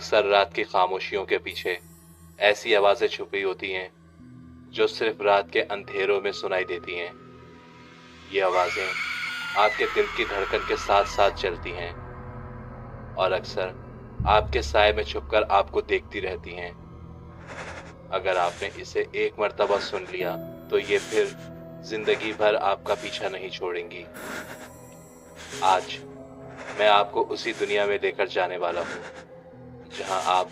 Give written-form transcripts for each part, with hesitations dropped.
अक्सर रात की खामोशियों के पीछे ऐसी आवाज़ें छुपी होती हैं जो सिर्फ रात के अंधेरों में सुनाई देती हैं। ये आवाज़ें आपके दिल की धड़कन के साथ साथ चलती हैं और अक्सर आपके साए में छुपकर आपको देखती रहती हैं। अगर आपने इसे एक मर्तबा सुन लिया तो ये फिर जिंदगी भर आपका पीछा नहीं छोड़ेंगी। आज मैं आपको उसी दुनिया में लेकर जाने वाला हूँ जहाँ आप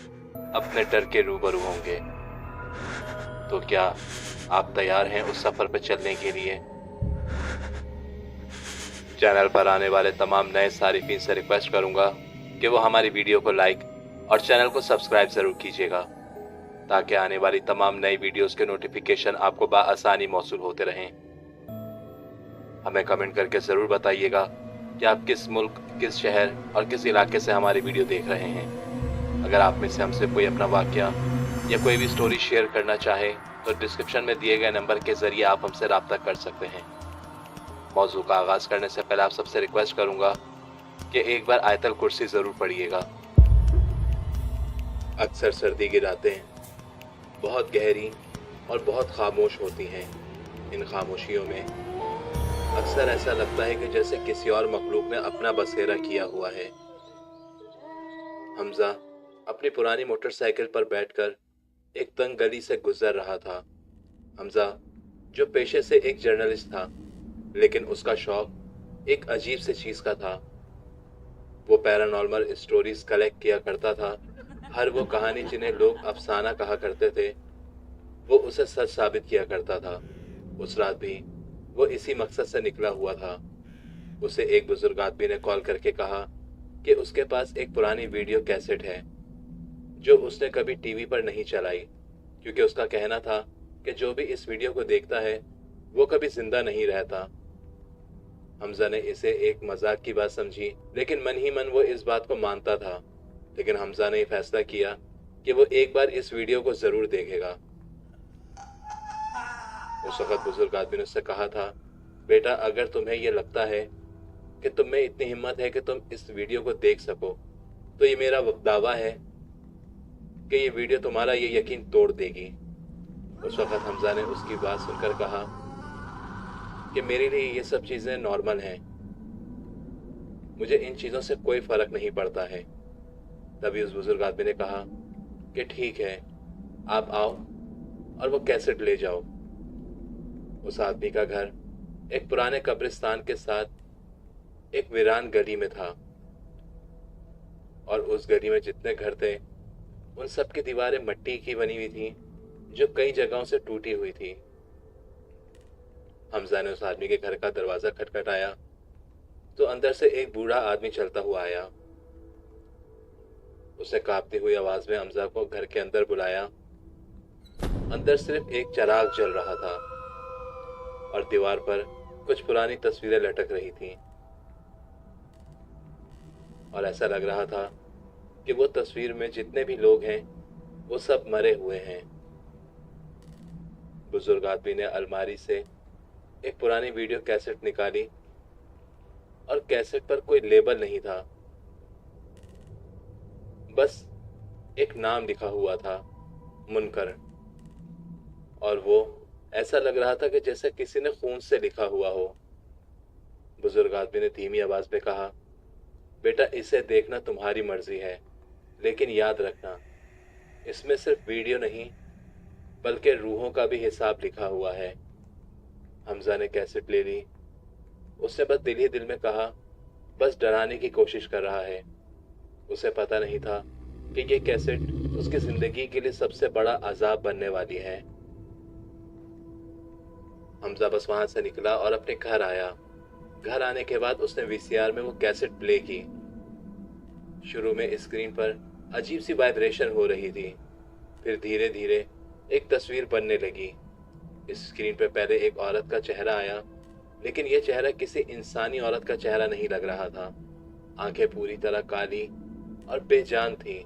अपने डर के रूबरू होंगे। तो क्या आप तैयार हैं उस सफर पर चलने के लिए? चैनल पर आने वाले तमाम नए सारिफीन से रिक्वेस्ट करूंगा कि वो हमारी वीडियो को लाइक और चैनल को सब्सक्राइब जरूर कीजिएगा ताकि आने वाली तमाम नई वीडियोस के नोटिफिकेशन आपको बआसानी मौसूल होते रहें। हमें कमेंट करके ज़रूर बताइएगा कि आप किस मुल्क, किस शहर और किस इलाके से हमारी वीडियो देख रहे हैं। अगर आप में से हमसे कोई अपना वाकया या कोई भी स्टोरी शेयर करना चाहे तो डिस्क्रिप्शन में दिए गए नंबर के ज़रिए आप हमसे रब्ता कर सकते हैं। मौजू का आगाज़ करने से पहले आप सबसे रिक्वेस्ट करूंगा कि एक बार आयतल कुर्सी ज़रूर पढ़िएगा। अक्सर सर्दी की रातें बहुत गहरी और बहुत खामोश होती हैं। इन खामोशियों में अक्सर ऐसा लगता है कि जैसे किसी और मखलूक ने अपना बसेरा किया हुआ है। हमजा अपनी पुरानी मोटरसाइकिल पर बैठकर एक तंग गली से गुजर रहा था। हमजा जो पेशे से एक जर्नलिस्ट था, लेकिन उसका शौक एक अजीब सी चीज़ का था। वो पैरानॉर्मल स्टोरीज कलेक्ट किया करता था। हर वो कहानी जिन्हें लोग अफसाना कहा करते थे, वो उसे सच साबित किया करता था। उस रात भी वो इसी मकसद से निकला हुआ था। उसे एक बुजुर्ग आदमी ने कॉल करके कहा कि उसके पास एक पुरानी वीडियो कैसेट है जो उसने कभी टीवी पर नहीं चलाई, क्योंकि उसका कहना था कि जो भी इस वीडियो को देखता है वो कभी जिंदा नहीं रहता। हमजा ने इसे एक मजाक की बात समझी, लेकिन मन ही मन वो इस बात को मानता था। लेकिन हमजा ने फैसला किया कि वो एक बार इस वीडियो को जरूर देखेगा। उस वक्त बुजुर्ग आदमी ने उससे कहा था, बेटा, अगर तुम्हें यह लगता है कि तुम में इतनी हिम्मत है कि तुम इस वीडियो को देख सको, तो ये मेरा दावा है कि ये वीडियो तुम्हारा ये यकीन तोड़ देगी। उस वक्त हमजा ने उसकी बात सुनकर कहा कि मेरे लिए ये सब चीज़ें नॉर्मल हैं, मुझे इन चीज़ों से कोई फर्क नहीं पड़ता है। तभी उस बुजुर्ग आदमी ने कहा कि ठीक है, आप आओ और वो कैसेट ले जाओ। उस आदमी का घर एक पुराने कब्रिस्तान के साथ एक वीरान गली में था और उस गली में जितने घर थे उन सब की दीवारें मिट्टी की बनी हुई थी जो कई जगहों से टूटी हुई थी। हमजा ने उस आदमी के घर का दरवाजा खटखटाया तो अंदर से एक बूढ़ा आदमी चलता हुआ आया। उसने कांपती हुई आवाज में हमजा को घर के अंदर बुलाया। अंदर सिर्फ एक चिराग जल रहा था और दीवार पर कुछ पुरानी तस्वीरें लटक रही थीं और ऐसा लग रहा था कि वो तस्वीर में जितने भी लोग हैं वो सब मरे हुए हैं। बुजुर्ग आदमी ने अलमारी से एक पुरानी वीडियो कैसेट निकाली और कैसेट पर कोई लेबल नहीं था, बस एक नाम लिखा हुआ था, मुनकर। और वो ऐसा लग रहा था कि जैसे किसी ने खून से लिखा हुआ हो। बुजुर्ग आदमी ने धीमी आवाज में कहा, बेटा, इसे देखना तुम्हारी मर्जी है, लेकिन याद रखना इसमें सिर्फ वीडियो नहीं बल्कि रूहों का भी हिसाब लिखा हुआ है। हमजा ने कैसेट ले ली। उसने बस दिल ही दिल में कहा, बस डराने की कोशिश कर रहा है। उसे पता नहीं था कि ये कैसेट उसकी जिंदगी के लिए सबसे बड़ा अजाब बनने वाली है। हमजा बस वहां से निकला और अपने घर आया। घर आने के बाद उसने वीसीआर में वो कैसेट प्ले की। शुरू में स्क्रीन पर अजीब सी वाइब्रेशन हो रही थी, फिर धीरे धीरे एक तस्वीर बनने लगी। इस स्क्रीन पर पहले एक औरत का चेहरा आया, लेकिन यह चेहरा किसी इंसानी औरत का चेहरा नहीं लग रहा था। आंखें पूरी तरह काली और बेजान थी।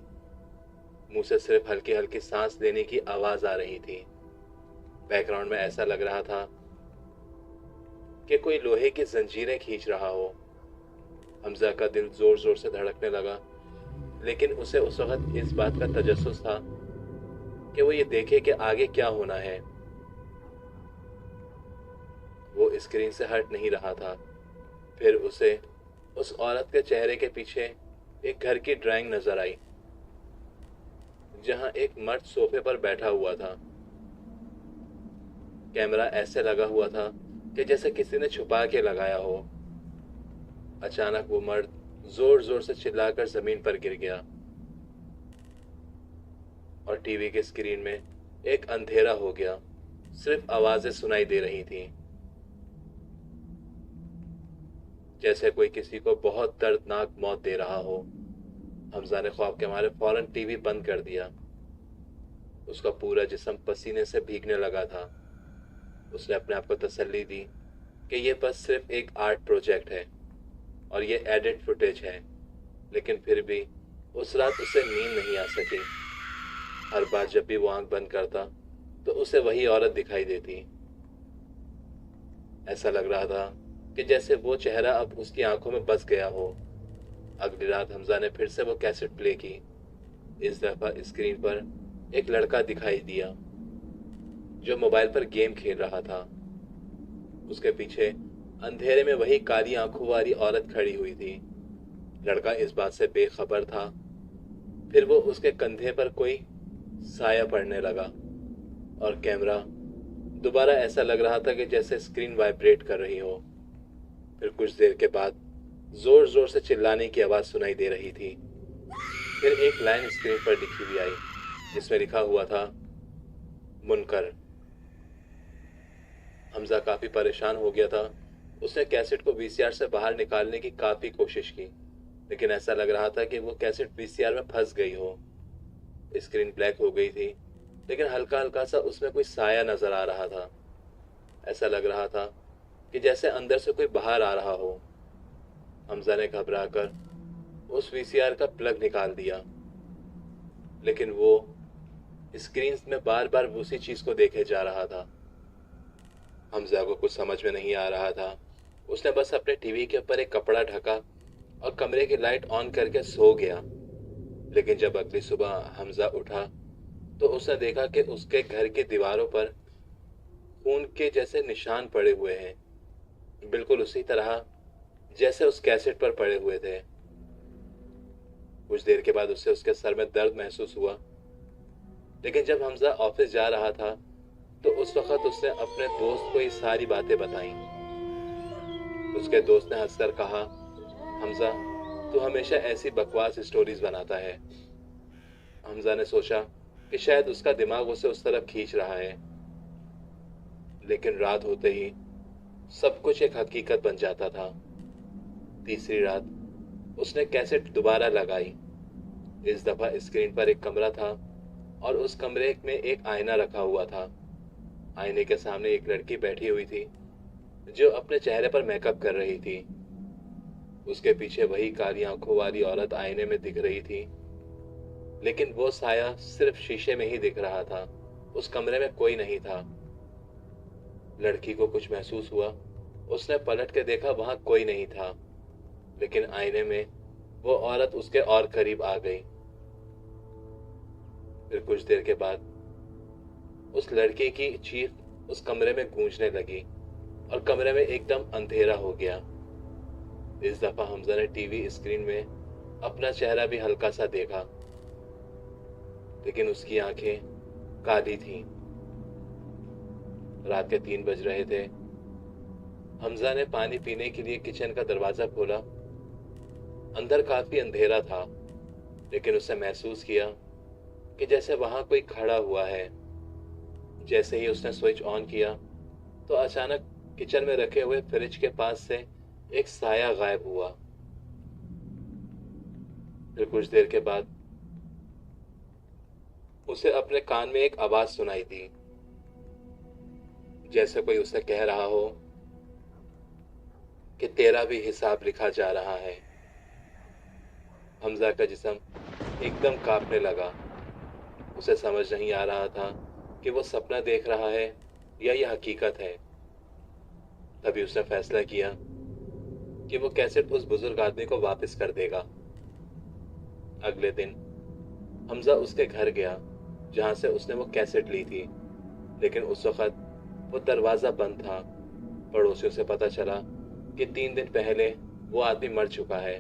मुंह से सिर्फ हल्की हल्की सांस लेने की आवाज आ रही थी। बैकग्राउंड में ऐसा लग रहा था कि कोई लोहे की जंजीरें खींच रहा हो। हमजा का दिल जोर जोर से धड़कने लगा। लेकिन उसे उस वक्त इस बात का तजस्सुस था कि वो ये देखे कि आगे क्या होना है। वो स्क्रीन से हट नहीं रहा था। फिर उसे उस औरत के चेहरे के पीछे एक घर की ड्राइंग नजर आई, जहां एक मर्द सोफे पर बैठा हुआ था। कैमरा ऐसे लगा हुआ था कि जैसे किसी ने छुपा के लगाया हो। अचानक वो मर्द जोर जोर से चिल्लाकर जमीन पर गिर गया और टीवी की स्क्रीन में एक अंधेरा हो गया। सिर्फ आवाजें सुनाई दे रही थीं, जैसे कोई किसी को बहुत दर्दनाक मौत दे रहा हो। हमजा ने ख्वाब के मारे फौरन टीवी बंद कर दिया। उसका पूरा जिस्म पसीने से भीगने लगा था। उसने अपने आप को तसल्ली दी कि यह बस सिर्फ एक आर्ट प्रोजेक्ट है और ये एडिट फुटेज है। लेकिन फिर भी उस रात उसे नींद नहीं आ सकी। हर बार जब भी वो आंख बंद करता तो उसे वही औरत दिखाई देती। ऐसा लग रहा था कि जैसे वो चेहरा अब उसकी आंखों में बस गया हो। अगली रात हमजा ने फिर से वो कैसेट प्ले की। इस दफा स्क्रीन पर एक लड़का दिखाई दिया जो मोबाइल पर गेम खेल रहा था। उसके पीछे अंधेरे में वही काली आंखों वाली औरत खड़ी हुई थी। लड़का इस बात से बेखबर था। फिर वो उसके कंधे पर कोई साया पड़ने लगा और कैमरा दोबारा ऐसा लग रहा था कि जैसे स्क्रीन वाइब्रेट कर रही हो। फिर कुछ देर के बाद जोर जोर से चिल्लाने की आवाज सुनाई दे रही थी। फिर एक लाइन स्क्रीन पर लिखी हुई आई जिसमें लिखा हुआ था, मुनकर। हमजा काफी परेशान हो गया था। उसने कैसेट को वीसीआर से बाहर निकालने की काफी कोशिश की, लेकिन ऐसा लग रहा था कि वो कैसेट वीसीआर में फंस गई हो। स्क्रीन ब्लैक हो गई थी, लेकिन हल्का हल्का सा उसमें कोई साया नजर आ रहा था। ऐसा लग रहा था कि जैसे अंदर से कोई बाहर आ रहा हो। हमजा ने घबरा कर उस वीसीआर का प्लग निकाल दिया, लेकिन वो स्क्रीन में बार बार उसी चीज को देखे जा रहा था। हमजा को कुछ समझ में नहीं आ रहा था। उसने बस अपने टीवी के ऊपर एक कपड़ा ढका और कमरे की लाइट ऑन करके सो गया। लेकिन जब अगली सुबह हमजा उठा तो उसने देखा कि उसके घर की दीवारों पर खून के जैसे निशान पड़े हुए हैं, बिल्कुल उसी तरह जैसे उस कैसेट पर पड़े हुए थे। कुछ देर के बाद उसे उसके सर में दर्द महसूस हुआ, लेकिन जब हमजा ऑफिस जा रहा था तो उस वक्त उसने अपने दोस्त को ये सारी बातें बताई। उसके दोस्त ने हंसकर कहा, हमजा, तू हमेशा ऐसी बकवास स्टोरीज बनाता है। हमजा ने सोचा कि शायद उसका दिमाग उसे उस तरफ खींच रहा है, लेकिन रात होते ही सब कुछ एक हकीकत बन जाता था। तीसरी रात उसने कैसेट दोबारा लगाई। इस दफा स्क्रीन पर एक कमरा था और उस कमरे में एक आईना रखा हुआ था। आईने के सामने एक लड़की बैठी हुई थी जो अपने चेहरे पर मेकअप कर रही थी। उसके पीछे वही काली आंखों वाली औरत आईने में दिख रही थी, लेकिन वो साया सिर्फ शीशे में ही दिख रहा था। उस कमरे में कोई नहीं था। लड़की को कुछ महसूस हुआ। उसने पलट के देखा, वहां कोई नहीं था, लेकिन आईने में वो औरत उसके और करीब आ गई। फिर कुछ देर के बाद उस लड़की की चीख उस कमरे में गूंजने लगी और कमरे में एकदम अंधेरा हो गया। इस दफा हमजा ने टीवी स्क्रीन में अपना चेहरा भी हल्का सा देखा, लेकिन उसकी आंखें काली थीं। रात के 3 बज रहे थे। हमजा ने पानी पीने के लिए किचन का दरवाजा खोला। अंदर काफी अंधेरा था, लेकिन उसने महसूस किया कि जैसे वहां कोई खड़ा हुआ है। जैसे ही उसने स्विच ऑन किया तो अचानक किचन में रखे हुए फ्रिज के पास से एक साया गायब हुआ। फिर कुछ देर के बाद उसे अपने कान में एक आवाज सुनाई दी, जैसे कोई उसे कह रहा हो कि तेरा भी हिसाब लिखा जा रहा है। हमजा का जिस्म एकदम कांपने लगा। उसे समझ नहीं आ रहा था कि वो सपना देख रहा है या ये हकीकत है। तभी उसने फैसला किया कि वो कैसेट उस बुजुर्ग आदमी को वापस कर देगा। अगले दिन हमजा उसके घर गया जहां से उसने वो कैसेट ली थी, लेकिन उस वक्त वो दरवाजा बंद था। पड़ोसियों से पता चला कि 3 दिन पहले वो आदमी मर चुका है।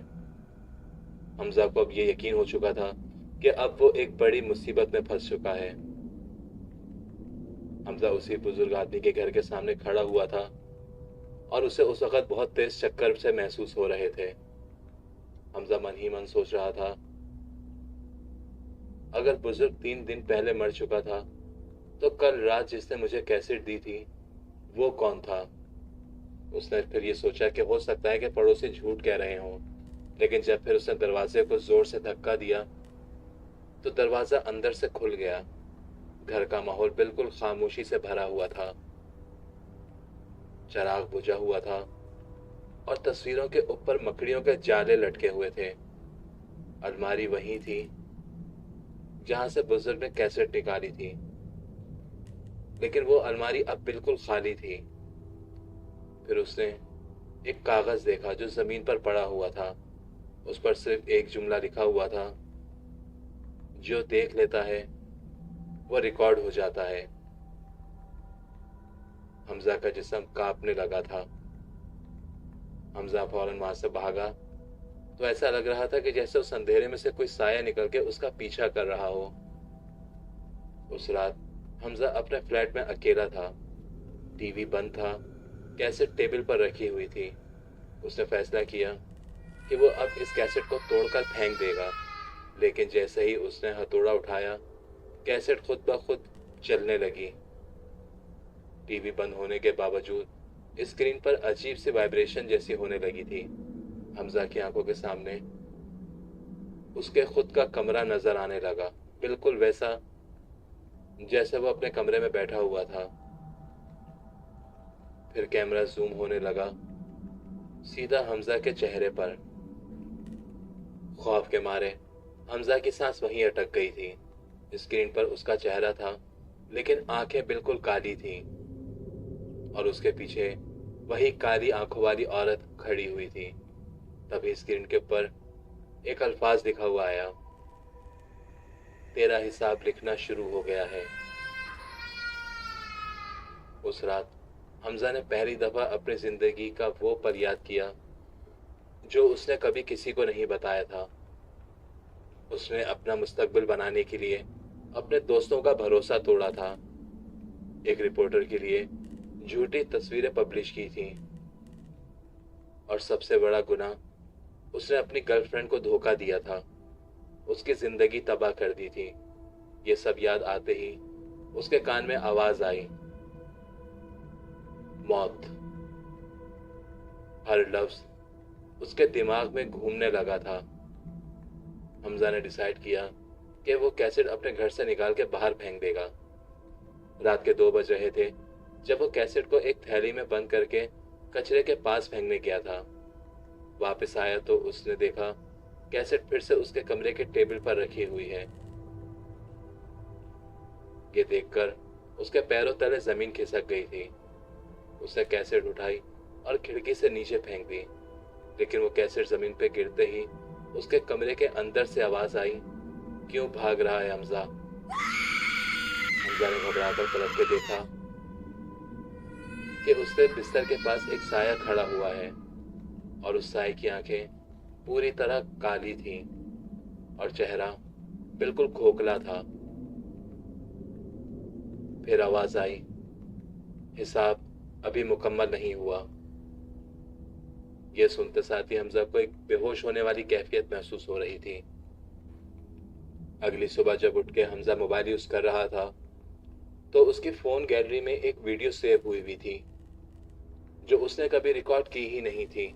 हमजा को अब ये यकीन हो चुका था कि अब वो एक बड़ी मुसीबत में फंस चुका है। हमजा उसी बुजुर्ग आदमी के घर के सामने खड़ा हुआ था और उसे उस वक्त बहुत तेज चक्कर से महसूस हो रहे थे। हमजा मन ही मन सोच रहा था, अगर बुजुर्ग 3 दिन पहले मर चुका था तो कल रात जिसने मुझे कैसेट दी थी वो कौन था। उसने फिर ये सोचा कि हो सकता है कि पड़ोसी झूठ कह रहे हों, लेकिन जब फिर उसने दरवाजे को जोर से धक्का दिया तो दरवाजा अंदर से खुल गया। घर का माहौल बिल्कुल खामोशी से भरा हुआ था। चिराग बुझा हुआ था और तस्वीरों के ऊपर मकड़ियों के जाले लटके हुए थे। अलमारी वही थी जहां से बुजुर्ग ने कैसेट निकाली थी, लेकिन वो अलमारी अब बिल्कुल खाली थी। फिर उसने एक कागज देखा जो जमीन पर पड़ा हुआ था। उस पर सिर्फ एक जुमला लिखा हुआ था, जो देख लेता है वो रिकॉर्ड हो जाता है। हमजा का जिस्म कांपने लगा था। हमजा फौरन वहां से भागा तो ऐसा लग रहा था कि जैसे उस अंधेरे में से कोई साया निकल के उसका पीछा कर रहा हो। उस रात हमजा अपने फ्लैट में अकेला था। टीवी बंद था, कैसेट टेबल पर रखी हुई थी। उसने फैसला किया कि वो अब इस कैसेट को तोड़कर फेंक देगा, लेकिन जैसे ही उसने हथौड़ा उठाया कैसेट खुद ब खुद चलने लगी। टीवी बंद होने के बावजूद स्क्रीन पर अजीब सी वाइब्रेशन जैसी होने लगी थी। हमजा की आंखों के सामने उसके खुद का कमरा नजर आने लगा, बिल्कुल वैसा जैसे वो अपने कमरे में बैठा हुआ था। फिर कैमरा जूम होने लगा सीधा हमजा के चेहरे पर। खौफ के मारे हमजा की सांस वहीं अटक गई थी। स्क्रीन पर उसका चेहरा था, लेकिन आंखें बिल्कुल काली थीं और उसके पीछे वही काली आंखों वाली औरत खड़ी हुई थी। तभी स्क्रीन के ऊपर एक अल्फाज लिखा हुआ आया, तेरा हिसाब लिखना शुरू हो गया है। उस रात हमजा ने पहली दफा अपनी जिंदगी का वो पल याद किया जो उसने कभी किसी को नहीं बताया था। उसने अपना मुस्तकबिल बनाने के लिए अपने दोस्तों का भरोसा तोड़ा था, एक रिपोर्टर के लिए झूठी तस्वीरें पब्लिश की थी, और सबसे बड़ा गुनाह उसने अपनी गर्लफ्रेंड को धोखा दिया था, उसकी जिंदगी तबाह कर दी थी। ये सब याद आते ही उसके कान में आवाज आई, मौत। हर लफ्ज उसके दिमाग में घूमने लगा था। हमजा ने डिसाइड किया कि वो कैसेट अपने घर से निकाल के बाहर फेंक देगा। रात के 2 बज रहे थे जब वो कैसेट को एक थैली में बंद करके कचरे के पास फेंकने गया था। वापस आया तो उसने देखा कैसेट फिर से उसके कमरे के टेबल पर रखी हुई है। ये देखकर उसके पैरों तले जमीन खिसक गई थी। उसने कैसेट उठाई और खिड़की से नीचे फेंक दी, लेकिन वो कैसेट जमीन पे गिरते ही उसके कमरे के अंदर से आवाज आई, क्यों भाग रहा है हमजा। हमजा ने घबराकर पलट के देखा कि उसके बिस्तर के पास एक साया खड़ा हुआ है और उस साये की आंखें पूरी तरह काली थीं और चेहरा बिल्कुल खोखला था। फिर आवाज आई, हिसाब अभी मुकम्मल नहीं हुआ। यह सुनते साथ ही हमजा को एक बेहोश होने वाली कैफियत महसूस हो रही थी। अगली सुबह जब उठ के हमजा मोबाइल यूज कर रहा था तो उसकी फोन गैलरी में एक वीडियो सेव हुई थी जो उसने कभी रिकॉर्ड की ही नहीं थी।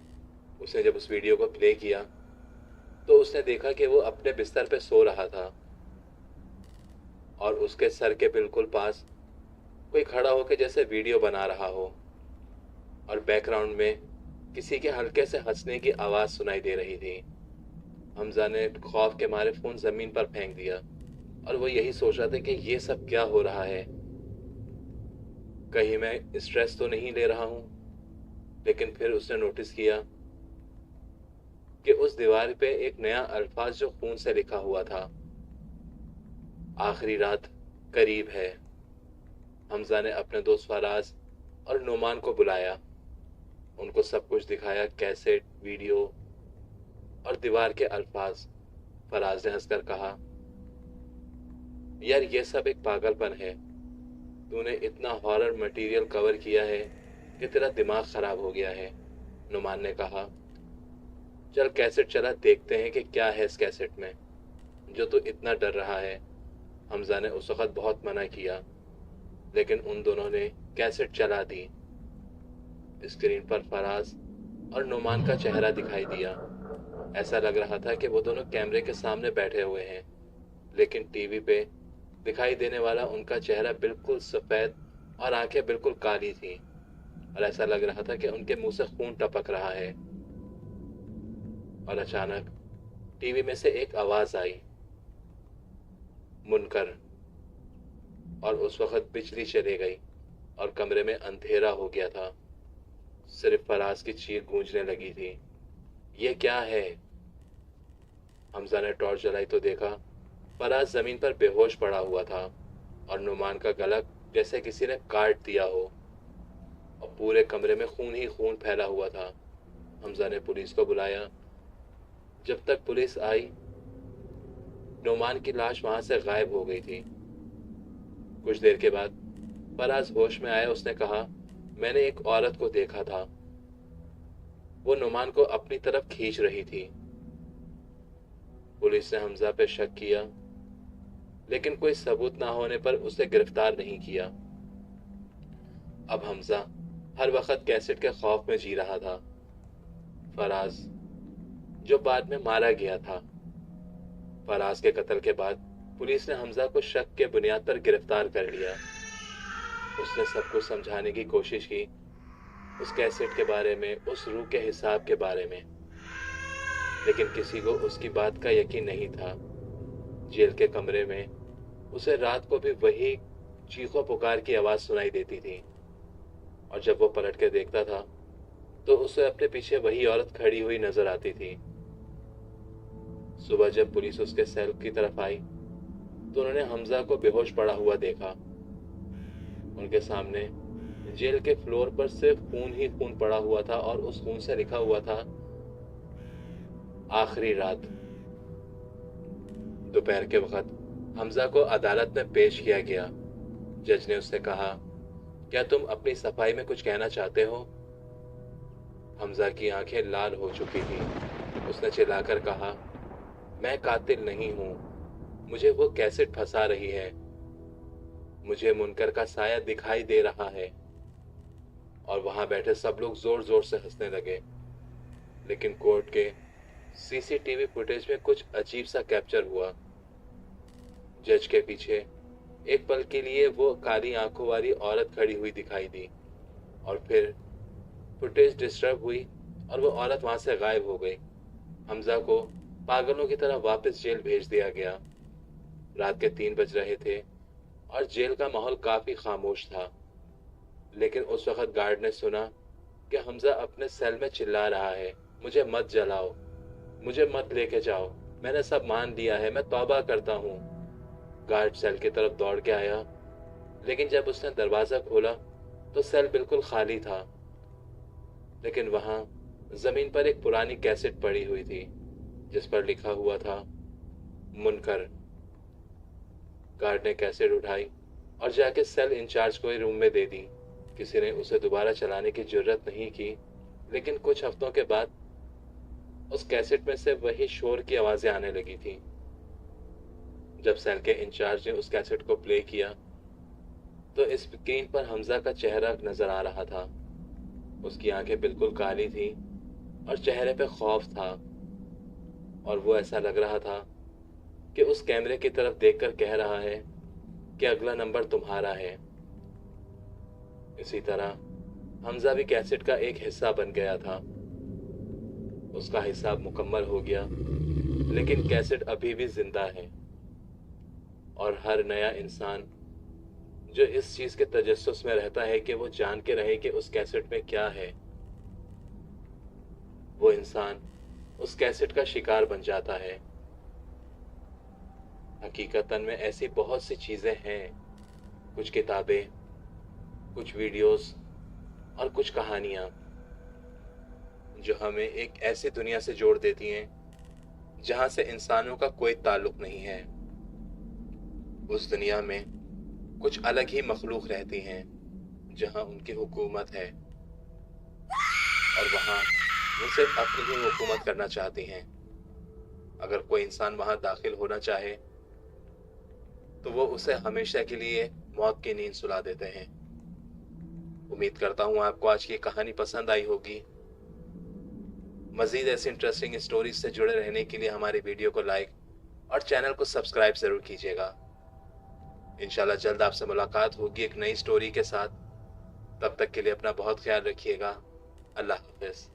उसने जब उस वीडियो को प्ले किया तो उसने देखा कि वो अपने बिस्तर पे सो रहा था और उसके सर के बिल्कुल पास कोई खड़ा होकर जैसे वीडियो बना रहा हो, और बैकग्राउंड में किसी के हल्के से हंसने की आवाज सुनाई दे रही थी। हमजा ने खौफ के मारे फोन जमीन पर फेंक दिया और वो यही सोच रहा था कि ये सब क्या हो रहा है, कहीं मैं स्ट्रेस तो नहीं ले रहा हूं। लेकिन फिर उसने नोटिस किया کہ اس دیوار پہ ایک نیا الفاظ جو خون سے لکھا ہوا تھا، آخری رات قریب ہے۔ حمزہ نے اپنے دوست فراز اور نعمان کو بلایا، ان کو سب کچھ دکھایا، کیسٹ، ویڈیو اور دیوار کے الفاظ۔ فراز نے ہنس کر کہا، یار یہ سب ایک پاگل پن ہے، تو نے اتنا ہارر مٹیریل کور کیا ہے کہ تیرا دماغ خراب ہو گیا ہے۔ نعمان نے کہا، چل کیسٹ چلا، دیکھتے ہیں کہ کیا ہے اس کیسٹ میں جو تو اتنا ڈر رہا ہے۔ حمزہ نے اس وقت بہت منع کیا، لیکن ان دونوں نے کیسٹ چلا دی۔ اسکرین پر فراز اور نعمان کا چہرہ دکھائی دیا۔ ایسا لگ رہا تھا کہ وہ دونوں کیمرے کے سامنے بیٹھے ہوئے ہیں، لیکن ٹی وی پہ دکھائی دینے والا ان کا چہرہ بالکل سفید اور آنکھیں بالکل کالی تھیں، اور ایسا لگ رہا تھا کہ ان کے منہ سے خون ٹپک رہا ہے۔ اور اچانک ٹی وی میں سے ایک آواز آئی، منکر، اور اس وقت بجلی چلی گئی اور کمرے میں اندھیرا ہو گیا تھا۔ صرف فراز کی چیخ گونجنے لگی تھی، یہ کیا ہے؟ حمزہ نے ٹارچ جلائی تو دیکھا فراز زمین پر بے ہوش پڑا ہوا تھا، اور نعمان کا گلا جیسے کسی نے کاٹ دیا ہو، اور پورے کمرے میں خون ہی خون پھیلا ہوا تھا۔ حمزہ نے پولیس کو بلایا۔ جب تک پولیس آئی، نعمان کی لاش وہاں سے غائب ہو گئی تھی۔ کچھ دیر کے بعد فراز ہوش میں آیا۔ اس نے کہا، میں نے ایک عورت کو دیکھا تھا، وہ نعمان کو اپنی طرف کھینچ رہی تھی۔ پولیس نے حمزہ پہ شک کیا، لیکن کوئی ثبوت نہ ہونے پر اسے گرفتار نہیں کیا۔ اب حمزہ ہر وقت کیسٹ کے خوف میں جی رہا تھا۔ فراز جو بعد میں مارا گیا تھا۔ فراز کے قتل کے بعد پولیس نے حمزہ کو شک کے بنیاد پر گرفتار کر لیا۔ اس نے سب کچھ سمجھانے کی کوشش کی، اس کیسٹ کے بارے میں، اس روح کے حساب کے بارے میں، لیکن کسی کو اس کی بات کا یقین نہیں تھا۔ جیل کے کمرے میں اسے رات کو بھی وہی چیخو پکار کی آواز سنائی دیتی تھی، اور جب وہ پلٹ کے دیکھتا تھا تو اسے اپنے پیچھے وہی عورت کھڑی ہوئی نظر آتی تھی۔ صبح جب پولیس اس کے سیل کی طرف آئی تو انہوں نے حمزہ کو بے ہوش پڑا ہوا دیکھا۔ ان کے سامنے جیل کے فلور پر صرف خون ہی خون پڑا ہوا تھا، اور اس خون سے لکھا ہوا تھا، آخری رات۔ دوپہر کے وقت حمزہ کو عدالت میں پیش کیا گیا۔ جج نے اس سے کہا، کیا تم اپنی صفائی میں کچھ کہنا چاہتے ہو؟ حمزہ کی آنکھیں لال ہو چکی تھیں۔ اس نے چلا کر کہا، میں قاتل نہیں ہوں، مجھے وہ کیسٹ پھنسا رہی ہے، مجھے منکر کا سایہ دکھائی دے رہا ہے۔ اور وہاں بیٹھے سب لوگ زور زور سے ہنسنے لگے۔ لیکن کورٹ کے سی سی ٹی وی فوٹیج میں کچھ عجیب سا کیپچر ہوا۔ جج کے پیچھے ایک پل کے لیے وہ کالی آنکھوں والی عورت کھڑی ہوئی دکھائی دی، اور پھر فوٹیج ڈسٹرب ہوئی اور وہ عورت وہاں سے غائب ہو گئی۔ حمزہ کو پاگلوں کی طرح واپس جیل بھیج دیا گیا۔ رات کے 3 بج رہے تھے اور جیل کا ماحول کافی خاموش تھا، لیکن اس وقت گارڈ نے سنا کہ حمزہ اپنے سیل میں چلا رہا ہے، مجھے مت جلاؤ، مجھے مت لے کے جاؤ، میں نے سب مان لیا ہے، میں توبہ کرتا ہوں۔ گارڈ سیل کی طرف دوڑ کے آیا، لیکن جب اس نے دروازہ کھولا تو سیل بالکل خالی تھا، لیکن وہاں زمین پر ایک پرانی کیسٹ پڑی ہوئی تھی جس پر لکھا ہوا تھا، منکر۔ گارڈ نے کیسٹ اٹھائی اور جا کے سیل انچارج کو روم میں دے دی۔ کسی نے اسے دوبارہ چلانے کی جرت نہیں کی، لیکن کچھ ہفتوں کے بعد اس کیسٹ میں سے وہی شور کی آوازیں آنے لگی تھیں۔ جب سیل کے انچارج نے اس کیسٹ کو پلے کیا تو اسکرین پر حمزہ کا چہرہ نظر آ رہا تھا۔ اس کی آنکھیں بالکل کالی تھیں اور چہرے پہ خوف تھا، اور وہ ایسا لگ رہا تھا کہ اس کیمرے کی طرف دیکھ کر کہہ رہا ہے کہ اگلا نمبر تمہارا ہے۔ اسی طرح حمزہ بھی کیسٹ کا ایک حصہ بن گیا تھا۔ اس کا حساب مکمل ہو گیا، لیکن کیسٹ ابھی بھی زندہ ہے، اور ہر نیا انسان جو اس چیز کے تجسس میں رہتا ہے کہ وہ جان کے رہے کہ اس کیسٹ میں کیا ہے، وہ انسان उस कैसेट का शिकार बन जाता है। हकीकतन में ऐसी बहुत सी चीज़ें हैं, कुछ किताबें, कुछ वीडियोस और कुछ कहानियाँ जो हमें एक ऐसी दुनिया से जोड़ देती हैं जहाँ से इंसानों का कोई ताल्लुक नहीं है। उस दुनिया में कुछ अलग ही मखलूक रहती हैं जहाँ उनकी हुकूमत है और वहाँ वो सिर्फ अपनी ही हुकूमत करना चाहती हैं। अगर कोई इंसान वहाँ दाखिल होना चाहे तो वो उसे हमेशा के लिए मौत की नींद सुला देते हैं। उम्मीद करता हूँ आपको आज की कहानी पसंद आई होगी। मज़ीद ऐसी इंटरेस्टिंग स्टोरीज से जुड़े रहने के लिए हमारे वीडियो को लाइक और चैनल को सब्सक्राइब ज़रूर कीजिएगा। इंशाल्लाह जल्द आपसे मुलाकात होगी एक नई स्टोरी के साथ। तब तक के लिए अपना बहुत ख्याल रखिएगा। अल्लाह हाफ़िज़।